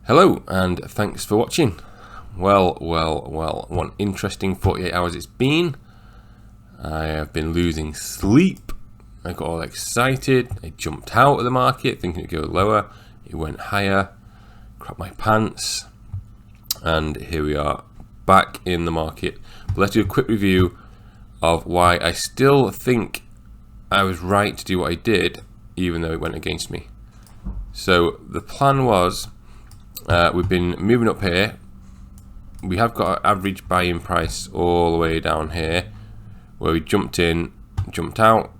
Hello and thanks for watching. Well, what an interesting 48 hours it's been. I have been losing sleep. I got all excited. I jumped out of the market thinking it'd go lower. It went higher. Crap my pants. And here we are back in the market. But let's do a quick review of why I still think I was right to do what I did, even though it went against me. So the plan was, we've been moving up here. We have got our average buy-in price all the way down here, where we jumped in, jumped out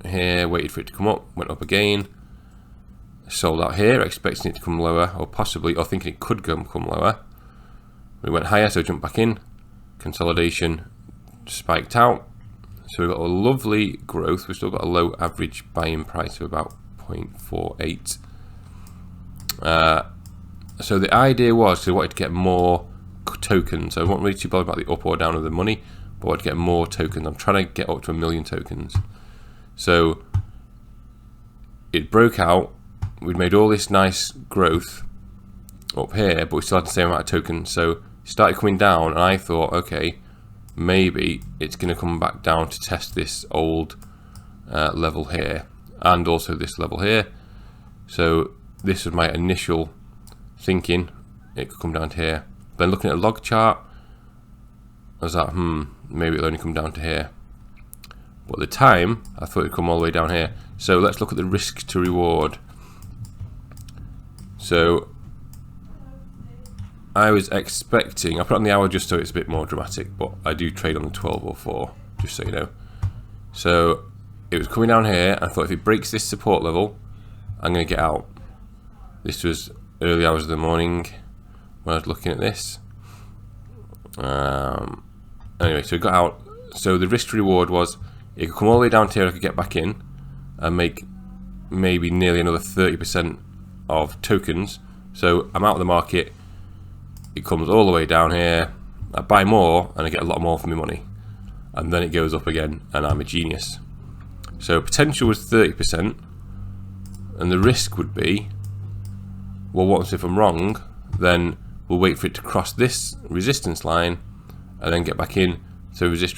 here, waited for it to come up, went up again, sold out here, expecting it to come lower, or possibly, or thinking it could come lower. We went higher, so jumped back in, consolidation, spiked out. So we've got a lovely growth. We've still got a low average buy-in price of about 0.48. So the idea was, I wanted to get more tokens. I wasn't really too bothered about the up or down of the money, but I wanted to get more tokens. I'm trying to get up to 1 million tokens. So it broke out. We'd made all this nice growth up here, but we still had the same amount of tokens. So it started coming down, and I thought, okay, maybe it's going to come back down to test this old level here, and also this level here. So this was my initial thinking, it could come down to here. Then looking at a log chart, I was like, maybe it'll only come down to here. But at the time, I thought it'd come all the way down here. So let's look at the risk to reward. So I was expecting, I put on the hour just so it's a bit more dramatic, but I do trade on the 1204, just so you know. So it was coming down here. I thought if it breaks this support level, I'm going to get out. This was early hours of the morning when I was looking at this. Anyway, so I got out. So the risk to reward was, it could come all the way down to here, I could get back in and make maybe nearly another 30% of tokens. So I'm out of the market, it comes all the way down here, I buy more and I get a lot more for my money, and then it goes up again and I'm a genius. So potential was 30%, and the risk would be, well, what if I'm wrong? Then we'll wait for it to cross this resistance line and then get back in. So so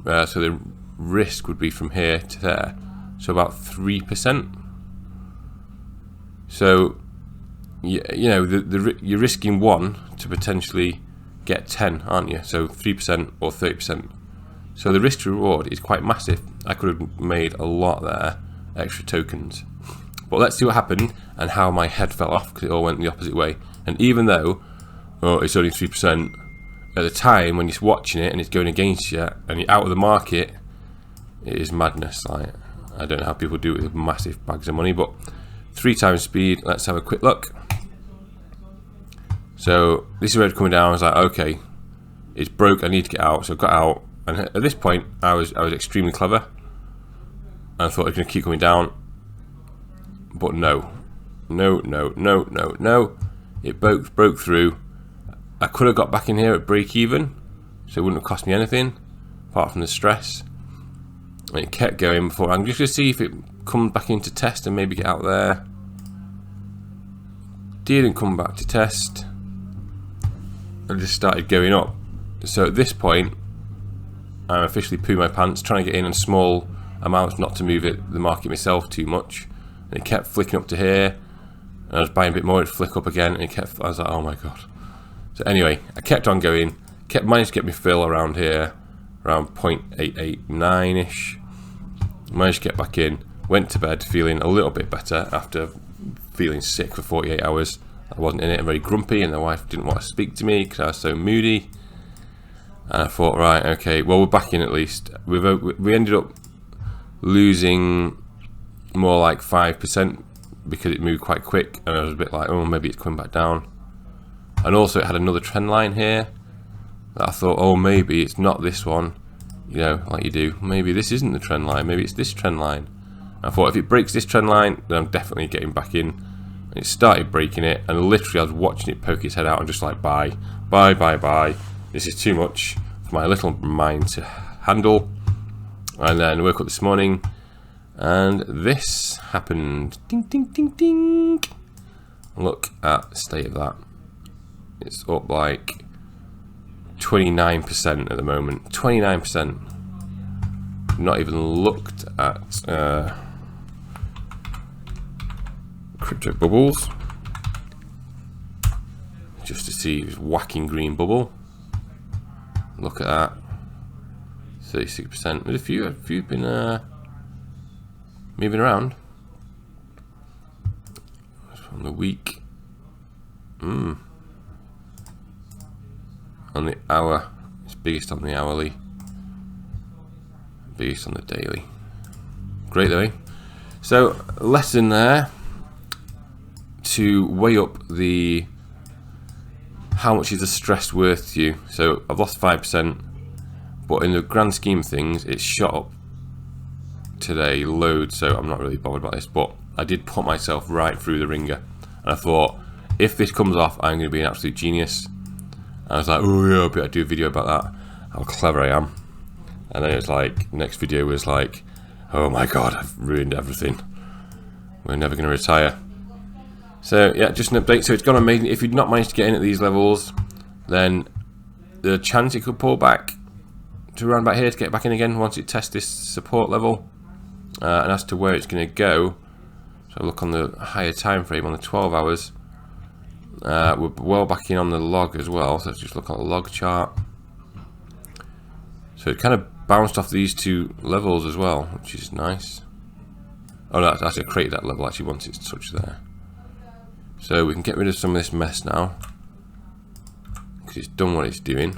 the risk would be from here to there, so about 3%. So you know, you're risking 1 to potentially get 10, aren't you? So 3% or 30%. So the risk to reward is quite massive. I could have made a lot there, extra tokens. But let's see what happened and how my head fell off, because it all went the opposite way. And even though it's only 3%, at the time when you're watching it and it's going against you and you're out of the market, it is madness. Like, I don't know how people do it with massive bags of money, but 3 times speed. Let's have a quick look. So this is where it's coming down. I was like, okay, it's broke, I need to get out. So I got out, and at this point I was extremely clever, and I thought it was going to keep coming down. But no, it broke through. I could have got back in here at break even, so it wouldn't have cost me anything apart from the stress. And it kept going before. I'm just going to see if it comes back into test and maybe get out there. Didn't come back to test. I just started going up. So at this point, I'm officially pooing my pants, trying to get in on small amounts, not to move the market myself too much. And it kept flicking up to here, and I was buying a bit more, it'd flick up again, and I was like, oh my god. So anyway, I kept on going, managed to get me fill around here, around 0.889ish. Managed to get back in, went to bed feeling a little bit better after feeling sick for 48 hours. I wasn't in it, and very grumpy, and the wife didn't want to speak to me because I was so moody. And I thought, right, okay, well, we're back in at least. We ended up losing more like 5% because it moved quite quick, and I was a bit like, oh, maybe it's coming back down. And also it had another trend line here that I thought, oh, maybe it's not this one, you know, like you do, maybe this isn't the trend line, maybe it's this trend line. And I thought if it breaks this trend line, then I'm definitely getting back in. And it started breaking it, and literally I was watching it poke its head out and just like, buy, this is too much for my little mind to handle. And then woke up this morning and this happened. Ding, ding, ding, ding. Look at the state of that. It's up like 29% at the moment. 29%. Not even looked at crypto bubbles just to see this whacking green bubble. Look at that. 36%. There's a few been moving around. From the week. On the hour. It's biggest on the hourly. Biggest on the daily. Great though, eh? So, lesson there to weigh up the how much is the stress worth to you. So I've lost 5%, but in the grand scheme of things, it's shot up today loads, so I'm not really bothered about this, but I did put myself right through the ringer, and I thought, if this comes off, I'm going to be an absolute genius. And I was like, oh yeah, I better do a video about that, how clever I am. And then it was like, next video was like, oh my god, I've ruined everything. We're never going to retire. So yeah, just an update. So it's gone amazing. If you've not managed to get in at these levels, then the chance it could pull back to around about here to get back in again once it tests this support level. And as to where it's going to go, so look on the higher time frame on the 12 hours. We're well back in on the log as well. So let's just look at the log chart. So it kind of bounced off these two levels as well, which is nice. Oh no, actually I created that level actually once it's touched there. So we can get rid of some of this mess now, because it's done what it's doing.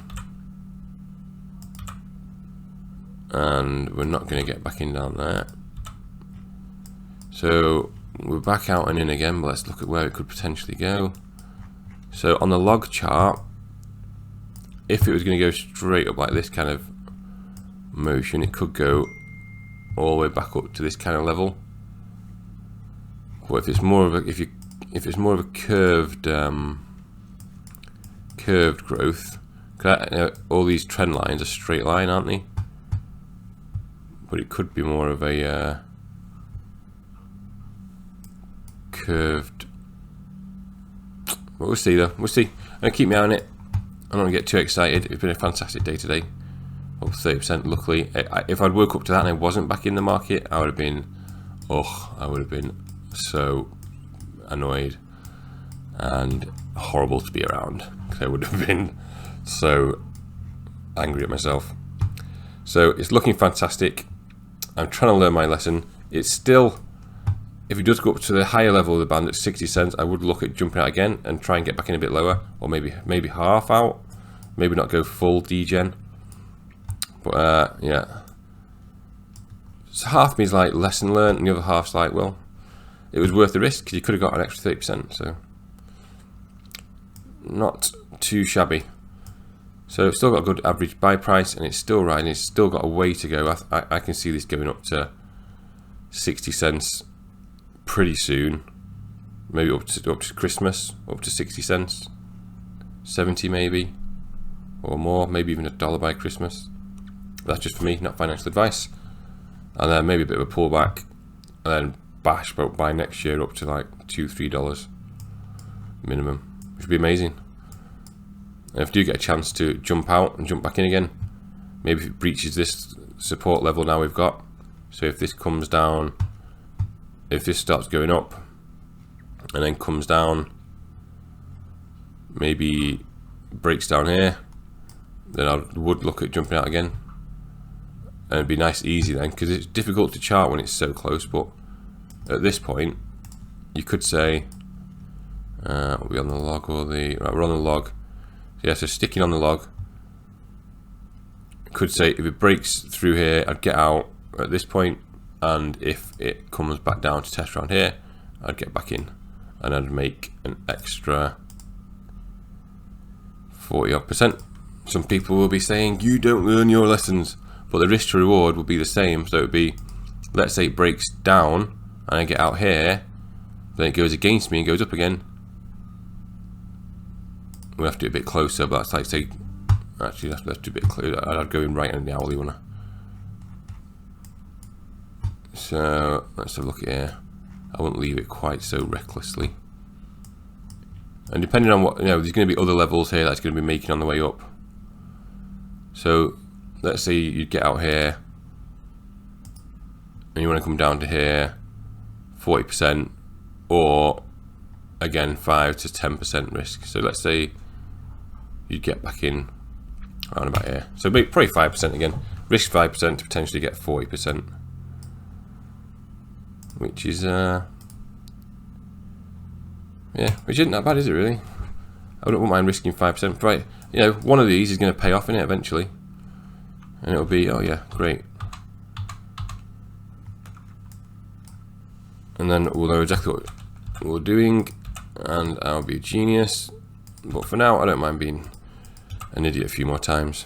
And we're not going to get back in down there. So we're back out and in again, but let's look at where it could potentially go. So on the log chart, if it was going to go straight up like this kind of motion, it could go all the way back up to this kind of level. But if it's more of a if it's more of a curved growth, all these trend lines are straight line, aren't they? But it could be more of a curved. But we'll see though. We'll see. I'm gonna keep me on it. I don't want to get too excited. It's been a fantastic day today. Up 30%. Luckily, if I'd woke up to that and I wasn't back in the market, I would have been, I would have been so annoyed and horrible to be around. I would have been so angry at myself. So it's looking fantastic. I'm trying to learn my lesson. It's still, if it does go up to the higher level of the band at 60 cents, I would look at jumping out again and try and get back in a bit lower, or maybe half out, maybe not go full degen. But yeah, so half of me is like lesson learned, and the other half's like, well, it was worth the risk because you could have got an extra 30%. So not too shabby. So it's still got a good average buy price, and it's still riding. It's still got a way to go. I can see this going up to 60 cents pretty soon. Maybe up to Christmas, up to 60 cents, 70 maybe, or more. Maybe even $1 by Christmas. That's just for me, not financial advice. And then maybe a bit of a pullback, and then bash by next year up to like $2-3 minimum, which would be amazing. And if you do get a chance to jump out and jump back in again, maybe if it breaches this support level now we've got, so if this comes down, if this starts going up and then comes down, maybe breaks down here, then I would look at jumping out again. And it'd be nice easy then, because it's difficult to chart when it's so close. But at this point, you could say, are we on the log or the, right, we're on the log. Yeah, so sticking on the log, could say if it breaks through here, I'd get out at this point, and if it comes back down to test around here, I'd get back in, and I'd make an extra 40-odd%. Some people will be saying, you don't learn your lessons. But the risk to reward will be the same. So it would be, let's say it breaks down and I get out here, then it goes against me and goes up again. We'll have to do it a bit closer, but that's like, say, actually let's do a bit closer. I'd go in right on the hourly one. So let's have a look at here. I won't leave it quite so recklessly. And depending on what, there's going to be other levels here that's going to be making on the way up. So let's say you get out here and you want to come down to here, 40%, or again 5 to 10% risk. So let's say you get back in around about here. So probably 5% again. Risk 5% to potentially get 40%, which is which isn't that bad, is it really? I wouldn't mind risking 5%. Right, one of these is going to pay off in it eventually, and it'll be, oh yeah, great. And then we'll know exactly what we're doing, and I'll be a genius. But for now, I don't mind being an idiot a few more times.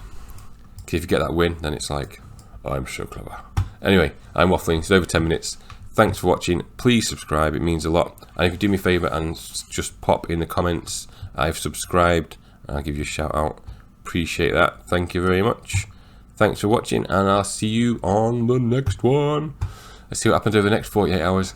Because if you get that win, then it's like, oh, I'm so clever. Anyway, I'm waffling. It's over 10 minutes. Thanks for watching. Please subscribe. It means a lot. And if you do me a favour and just pop in the comments, I've subscribed, I'll give you a shout out. Appreciate that. Thank you very much. Thanks for watching, and I'll see you on the next one. Let's see what happens over the next 48 hours.